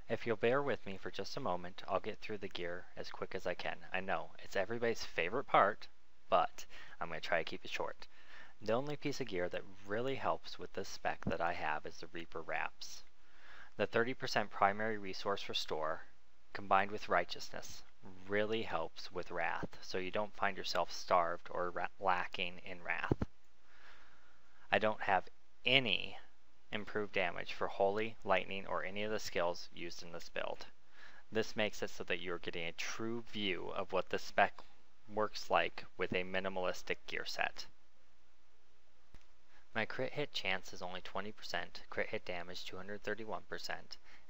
If you'll bear with me for just a moment, I'll get through the gear as quick as I can. I know, it's everybody's favorite part, but I'm going to try to keep it short. The only piece of gear that really helps with this spec that I have is the Reaper Wraps. The 30% primary resource restore, combined with righteousness, really helps with wrath, so you don't find yourself starved or lacking in wrath. I don't have any improved damage for Holy, Lightning, or any of the skills used in this build. This makes it so that you're getting a true view of what the spec works like with a minimalistic gear set. My crit hit chance is only 20%, crit hit damage 231%,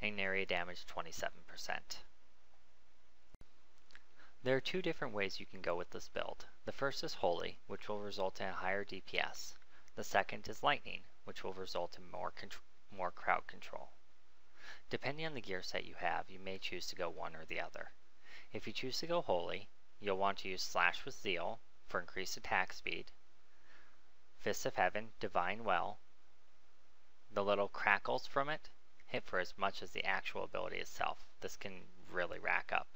and area damage 27%. There are two different ways you can go with this build. The first is Holy, which will result in a higher DPS. The second is Lightning, which will result in more crowd control. Depending on the gear set you have, you may choose to go one or the other. If you choose to go Holy, you'll want to use Slash with Zeal for increased attack speed, Fists of Heaven, Divine Well. The little crackles from it hit for as much as the actual ability itself. This can really rack up,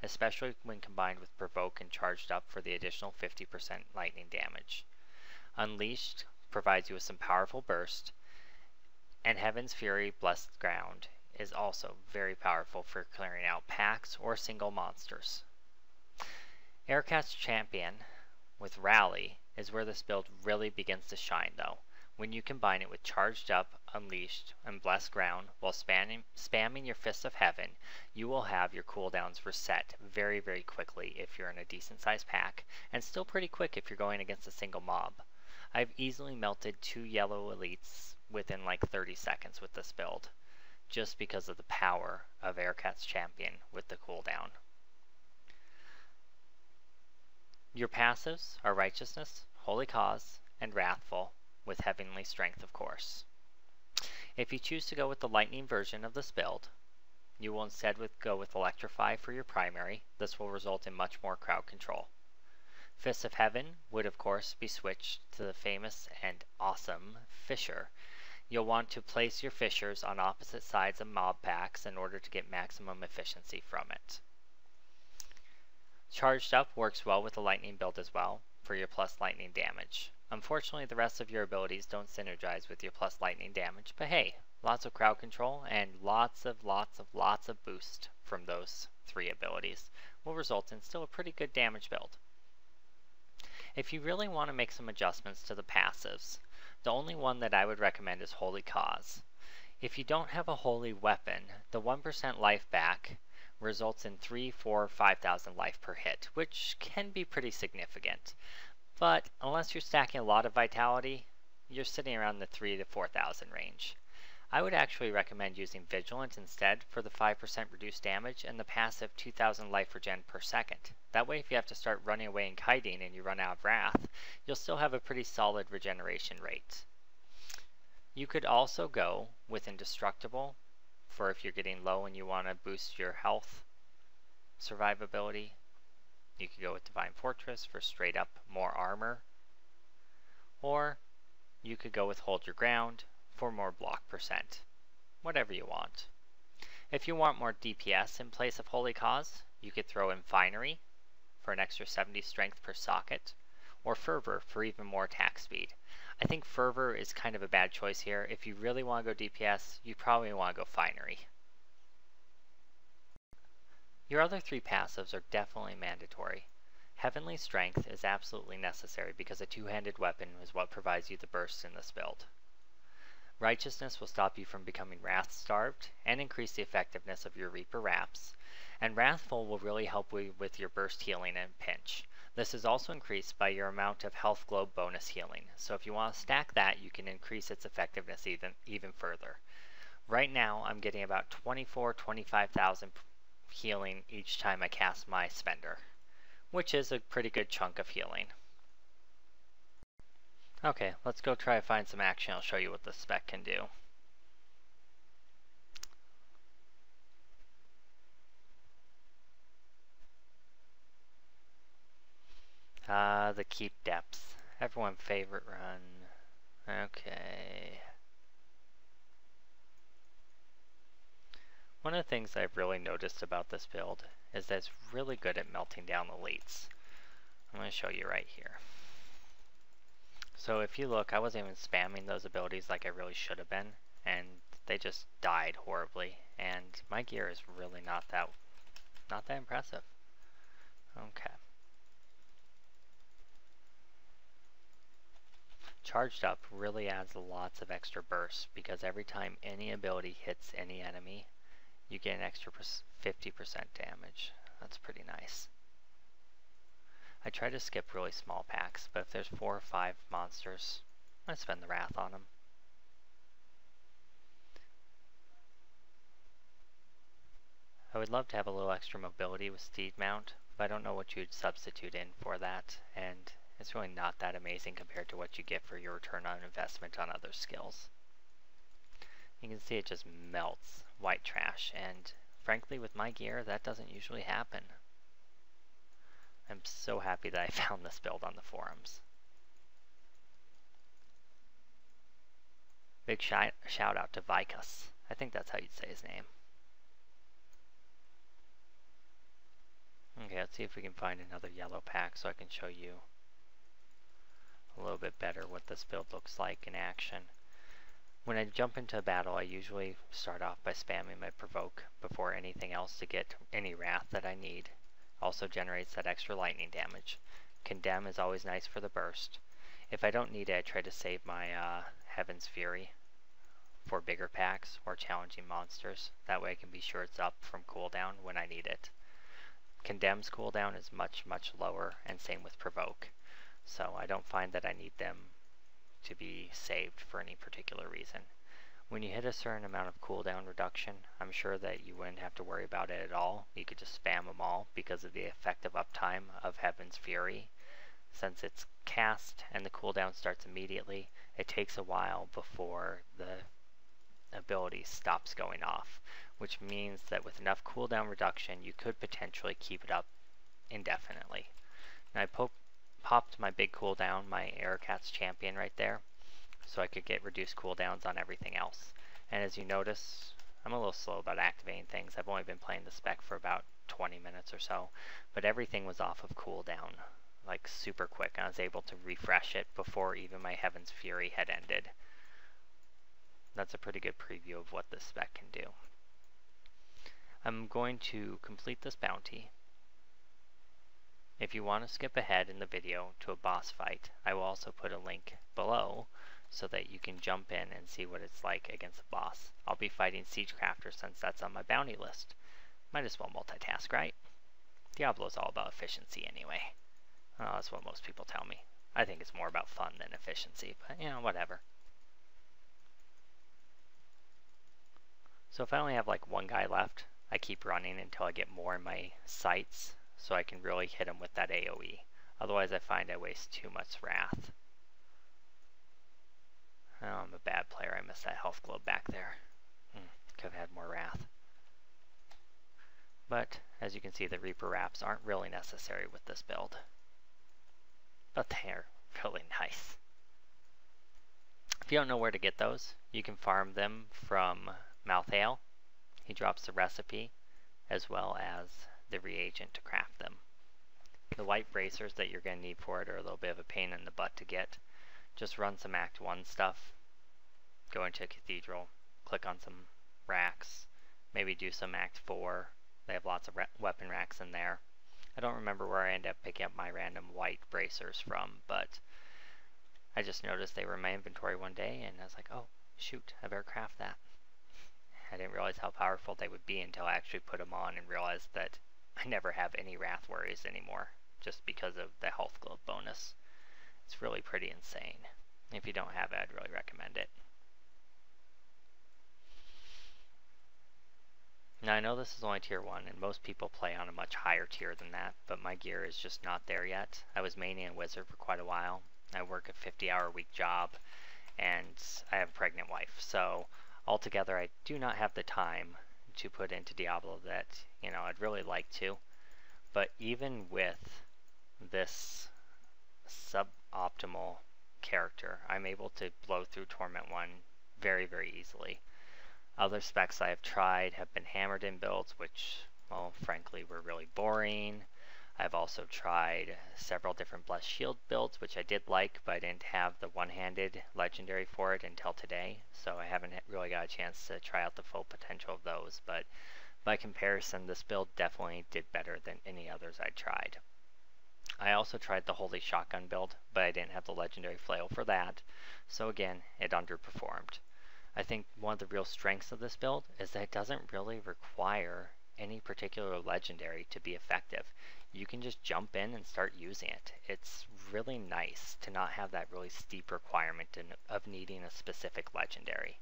especially when combined with Provoke and charged up for the additional 50% lightning damage. Unleashed provides you with some powerful burst, and Heaven's Fury, Blessed Ground, is also very powerful for clearing out packs or single monsters. Aircat's Champion with Rally is where this build really begins to shine though. When you combine it with Charged Up, Unleashed, and Blessed Ground while spamming your Fist of Heaven, you will have your cooldowns reset very, very quickly if you're in a decent sized pack, and still pretty quick if you're going against a single mob. I've easily melted 2 yellow elites within like 30 seconds with this build, just because of the power of Aircat's Champion with the cooldown. Your passives are Righteousness, Holy Cause, and Wrathful, with Heavenly Strength of course. If you choose to go with the Lightning version of this build, you will instead go with Electrify for your primary. This will result in much more crowd control. Fists of Heaven would of course be switched to the famous and awesome Fissure. You'll want to place your Fissures on opposite sides of mob packs in order to get maximum efficiency from it. Charged Up works well with the Lightning build as well for your plus lightning damage. Unfortunately, the rest of your abilities don't synergize with your plus lightning damage, but hey, lots of crowd control and lots of boost from those 3 abilities will result in still a pretty good damage build. If you really want to make some adjustments to the passives, the only one that I would recommend is Holy Cause. If you don't have a holy weapon, the 1% life back results in 3, 4, 5,000 life per hit, which can be pretty significant. But unless you're stacking a lot of vitality, you're sitting around the 3 to 4,000 range. I would actually recommend using Vigilant instead for the 5% reduced damage and the passive 2,000 life regen per second. That way if you have to start running away and kiting and you run out of Wrath, you'll still have a pretty solid regeneration rate. You could also go with Indestructible for if you're getting low and you want to boost your health survivability. You could go with Divine Fortress for straight up more armor. Or you could go with Hold Your Ground for more block percent. Whatever you want. If you want more DPS in place of Holy Cause, you could throw in Finery for an extra 70 strength per socket, or Fervor for even more attack speed. I think Fervor is kind of a bad choice here. If you really want to go DPS, you probably want to go Finery. Your other 3 passives are definitely mandatory. Heavenly Strength is absolutely necessary because a 2-handed weapon is what provides you the burst in this build. Righteousness will stop you from becoming wrath-starved and increase the effectiveness of your Reaper Wraps, and Wrathful will really help with your burst healing and pinch. This is also increased by your amount of Health Globe bonus healing, so if you want to stack that, you can increase its effectiveness even further. Right now, I'm getting about 24,000-25,000 healing each time I cast my Spender, which is a pretty good chunk of healing. Okay, let's go try to find some action. I'll show you what the spec can do. The Keep Depths. Everyone's favorite run. Okay. One of the things I've really noticed about this build is that it's really good at melting down elites. I'm going to show you right here. So if you look, I wasn't even spamming those abilities like I really should have been, and they just died horribly, and my gear is really not that impressive. Okay. Charged up really adds lots of extra bursts, because every time any ability hits any enemy, you get an extra 50% damage. That's pretty nice. I try to skip really small packs, but if there's 4 or 5 monsters, I spend the wrath on them. I would love to have a little extra mobility with Steed Mount, but I don't know what you'd substitute in for that, and it's really not that amazing compared to what you get for your return on investment on other skills. You can see it just melts white trash, and frankly with my gear that doesn't usually happen. I'm so happy that I found this build on the forums. Big shout out to Vikas. I think that's how you'd say his name. Okay, let's see if we can find another yellow pack so I can show you a little bit better what this build looks like in action. When I jump into a battle, I usually start off by spamming my provoke before anything else to get any wrath that I need. Also generates that extra lightning damage. Condemn is always nice for the burst. If I don't need it, I try to save my Heaven's Fury for bigger packs or challenging monsters. That way I can be sure it's up from cooldown when I need it. Condemn's cooldown is much lower, and same with provoke. So I don't find that I need them to be saved for any particular reason. When you hit a certain amount of cooldown reduction, I'm sure that you wouldn't have to worry about it at all. You could just spam them all because of the effective uptime of Heaven's Fury. Since it's cast and the cooldown starts immediately, it takes a while before the ability stops going off, which means that with enough cooldown reduction you could potentially keep it up indefinitely. Now I popped my big cooldown, my Aircat's champion right there, so I could get reduced cooldowns on everything else. And as you notice, I'm a little slow about activating things. I've only been playing the Spec for about 20 minutes or so, but everything was off of cooldown, like super quick. I was able to refresh it before even my Heaven's Fury had ended. That's a pretty good preview of what this Spec can do. I'm going to complete this bounty. If you want to skip ahead in the video to a boss fight, I will also put a link below so that you can jump in and see what it's like against a boss. I'll be fighting Siegecrafter since that's on my bounty list. Might as well multitask, right? Diablo's all about efficiency anyway. Well, that's what most people tell me. I think it's more about fun than efficiency, but you know, whatever. So if I only have like one guy left, I keep running until I get more in my sights so I can really hit him with that AoE. Otherwise I find I waste too much wrath. Oh, I'm a bad player. I missed that health globe back there. Could have had more wrath. But as you can see, the Reaper wraps aren't really necessary with this build. But they're really nice. If you don't know where to get those, you can farm them from Malthael. He drops the recipe as well as the reagent to craft them. The white bracers that you're going to need for it are a little bit of a pain in the butt to get. Just run some Act 1 stuff, go into Cathedral, click on some racks, maybe do some Act 4. They have lots of weapon racks in there. I don't remember where I ended up picking up my random white bracers from, but I just noticed they were in my inventory one day and I was like, oh shoot, I better craft that. I didn't realize how powerful they would be until I actually put them on and realized that I never have any wrath worries anymore, just because of the health globe bonus. It's really pretty insane. If you don't have it, I'd really recommend it. Now I know this is only tier 1, and most people play on a much higher tier than that, but my gear is just not there yet. I was maining a wizard for quite a while. I work a 50-hour-a-week job, and I have a pregnant wife, so altogether I do not have the time to put into Diablo that, you know, I'd really like to. But even with this suboptimal character, I'm able to blow through Torment 1 very, very easily. Other specs I have tried have been hammered in builds, which, well, frankly, were really boring. I've also tried several different Blessed Shield builds, which I did like, but I didn't have the one-handed legendary for it until today, so I haven't really got a chance to try out the full potential of those, but by comparison, this build definitely did better than any others I tried. I also tried the Holy Shotgun build, but I didn't have the legendary flail for that, so again, it underperformed. I think one of the real strengths of this build is that it doesn't really require any particular legendary to be effective. You can just jump in and start using it. It's really nice to not have that really steep requirement of needing a specific legendary.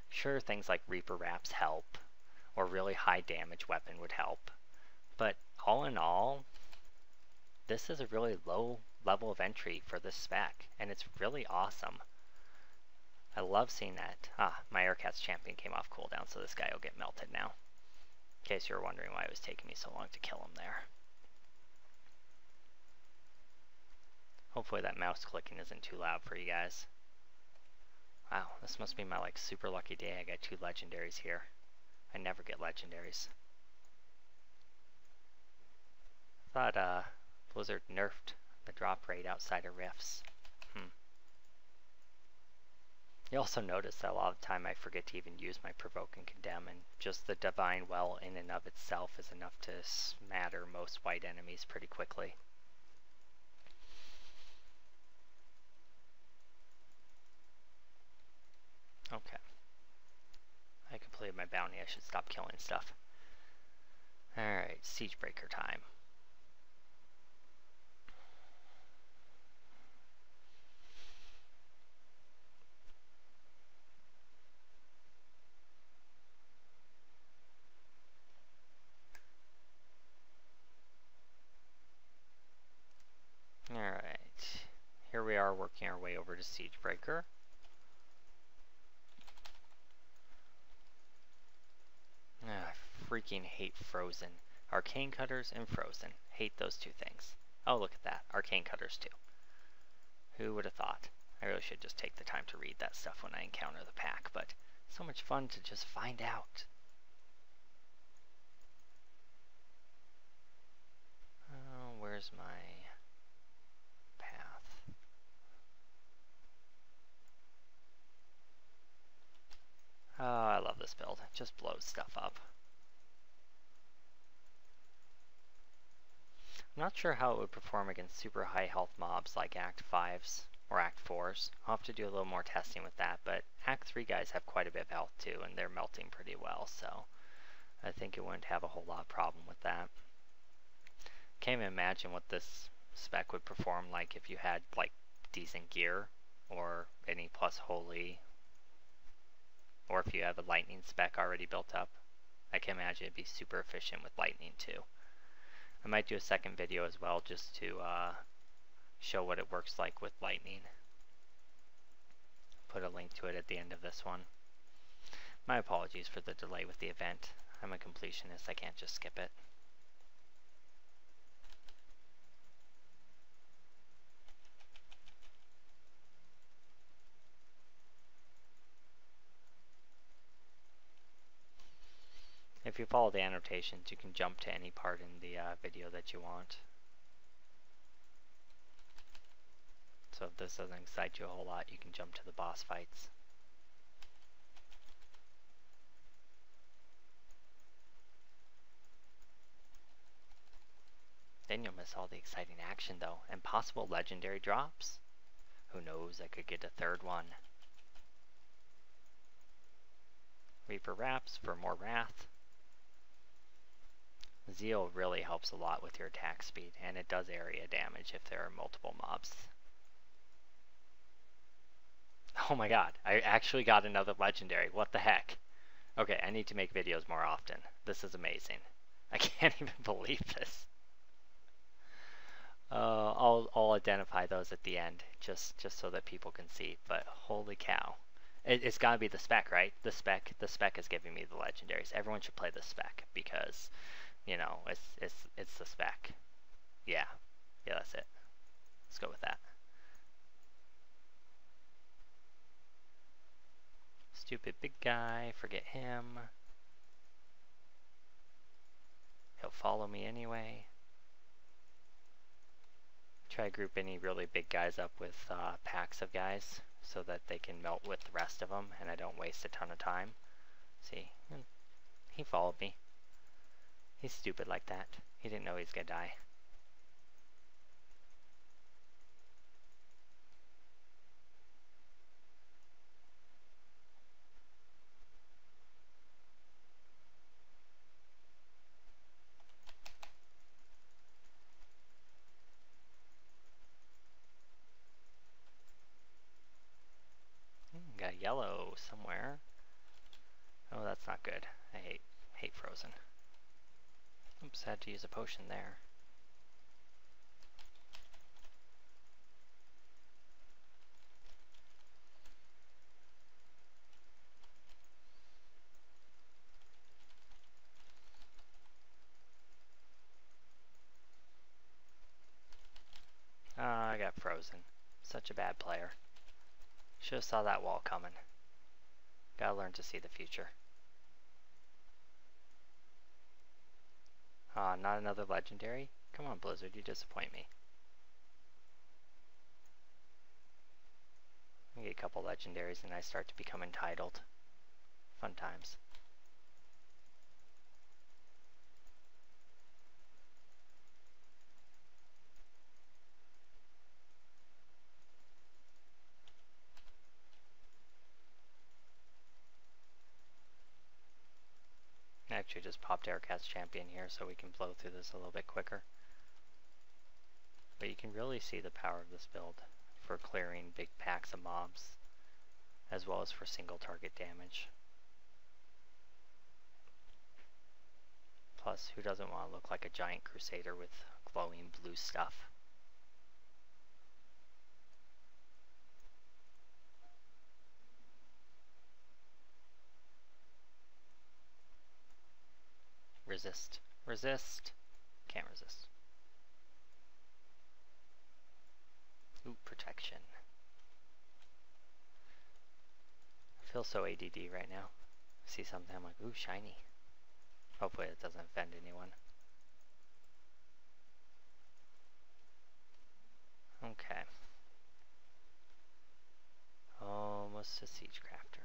Sure, things like Reaper Wraps help, or really high damage weapon would help, but all in all, this is a really low level of entry for this spec, and it's really awesome. I love seeing that. My Aircats champion came off cooldown, so this guy will get melted now. In case you were wondering why it was taking me so long to kill him there. Hopefully that mouse clicking isn't too loud for you guys. Wow, this must be my super lucky day. I got 2 legendaries here. I never get legendaries. I thought Blizzard nerfed the drop rate outside of rifts. You also notice that a lot of the time I forget to even use my Provoke and Condemn, and just the Divine Well in and of itself is enough to smatter most white enemies pretty quickly. Okay. I completed my bounty. I should stop killing stuff. Alright, Siegebreaker time. Alright, here we are working our way over to Siegebreaker. I freaking hate Frozen. Arcane Cutters and Frozen. Hate those 2 things. Oh, look at that. Arcane Cutters too. Who would have thought? I really should just take the time to read that stuff when I encounter the pack, but so much fun to just find out. Oh, where's my path? Oh, I love this build. It just blows stuff up. I'm not sure how it would perform against super high health mobs like Act 5s or Act 4s. I'll have to do a little more testing with that, but Act 3 guys have quite a bit of health too, and they're melting pretty well, so I think it wouldn't have a whole lot of problem with that. Can't even imagine what this spec would perform like if you had decent gear or any plus holy, or if you have a lightning spec already built up. I can imagine it'd be super efficient with lightning too. I might do a second video as well just to show what it works like with lightning. Put a link to it at the end of this one. My apologies for the delay with the event. I'm a completionist, I can't just skip it. If you follow the annotations, you can jump to any part in the video that you want. So if this doesn't excite you a whole lot, you can jump to the boss fights. Then you'll miss all the exciting action though, and possible legendary drops. Who knows, I could get a 3rd one. Reaper Wraps for more wrath. Zeal really helps a lot with your attack speed, and it does area damage if there are multiple mobs. Oh my god, I actually got another legendary. What the heck? Okay, I need to make videos more often. This is amazing. I can't even believe this. I'll identify those at the end, just so that people can see, but holy cow. It's gotta be the spec, right? The spec is giving me the legendaries. Everyone should play the spec, because, you know, it's the spec. Yeah, that's it. Let's go with that. Stupid big guy, forget him. He'll follow me anyway. Try to group any really big guys up with packs of guys so that they can melt with the rest of them and I don't waste a ton of time. See, he followed me. He's stupid like that. He didn't know he's gonna die. Got yellow somewhere. Oh, that's not good. I hate frozen. Oops, had to use a potion there. I got frozen. Such a bad player. Should have saw that wall coming. Gotta learn to see the future. Not another legendary? Come on, Blizzard, you disappoint me. I get a couple legendaries and I start to become entitled. Fun times. I actually just popped Aircast Champion here so we can blow through this a little bit quicker. But you can really see the power of this build for clearing big packs of mobs, as well as for single target damage. Plus, who doesn't want to look like a giant Crusader with glowing blue stuff? Resist. Resist. Can't resist. Ooh, protection. I feel so ADD right now. I see something, I'm like, ooh, shiny. Hopefully it doesn't offend anyone. Okay. Almost a siege crafter.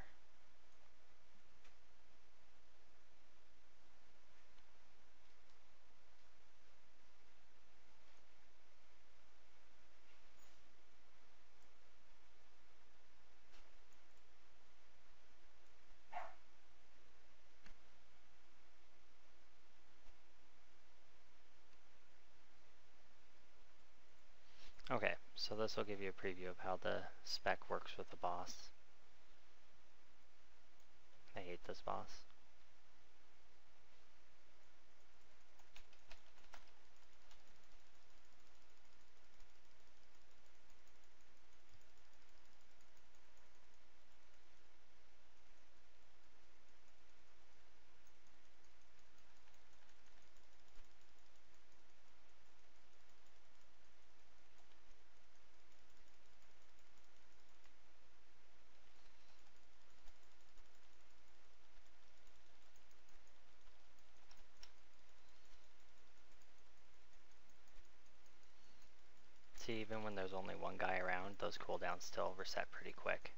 Okay, so this will give you a preview of how the spec works with the boss. I hate this boss. See, even when there's only one guy around, those cooldowns still reset pretty quick.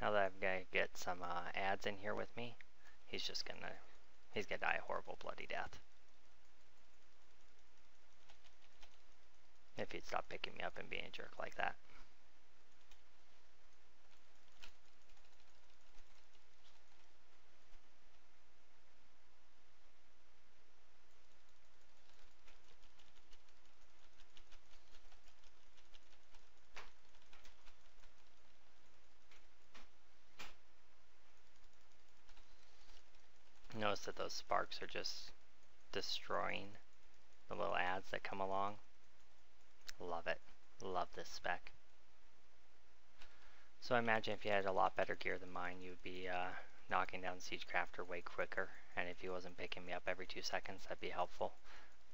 Now that I'm gonna get some ads in here with me, he's gonna die a horrible bloody death. If he'd stop picking me up and being a jerk like that. Notice that those sparks are just destroying the little ads that come along. Love it. Love this spec. So I imagine if you had a lot better gear than mine, you'd be knocking down Siegecrafter way quicker, and if he wasn't picking me up every 2 seconds, that'd be helpful.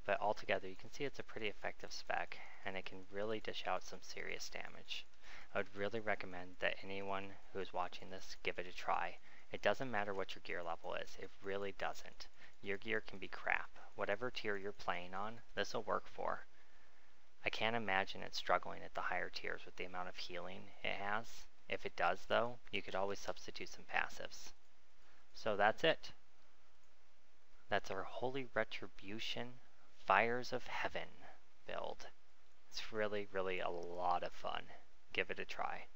But altogether, you can see it's a pretty effective spec, and it can really dish out some serious damage. I would really recommend that anyone who is watching this give it a try. It doesn't matter what your gear level is. It really doesn't. Your gear can be crap. Whatever tier you're playing on, this will work for. I can't imagine it struggling at the higher tiers with the amount of healing it has. If it does, though, you could always substitute some passives. So that's it. That's our Holy Retribution Fires of Heaven build. It's really, really a lot of fun. Give it a try.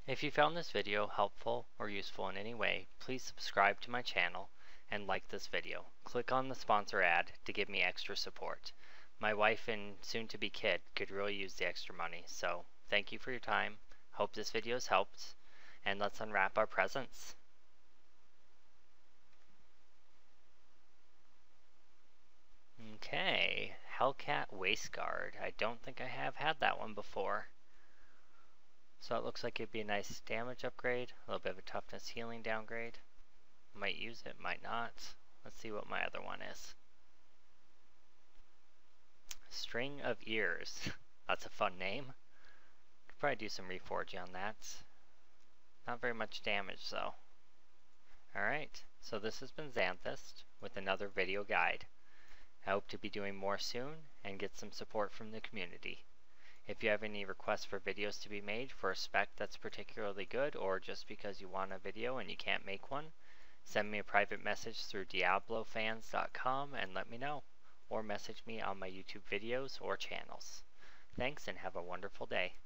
If you found this video helpful or useful in any way, please subscribe to my channel and like this video. Click on the sponsor ad to give me extra support. My wife and soon-to-be kid could really use the extra money, so thank you for your time. Hope this video has helped, and let's unwrap our presents. Okay, Hellcat Waistguard. I don't think I have had that one before. So it looks like it'd be a nice damage upgrade, a little bit of a toughness healing downgrade. Might use it, might not. Let's see what my other one is. String of Ears. That's a fun name. Could probably do some reforging on that. Not very much damage though. Alright, so this has been Xanthist with another video guide. I hope to be doing more soon and get some support from the community. If you have any requests for videos to be made for a spec that's particularly good, or just because you want a video and you can't make one, send me a private message through diablofans.com and let me know, or message me on my YouTube videos or channels. Thanks and have a wonderful day.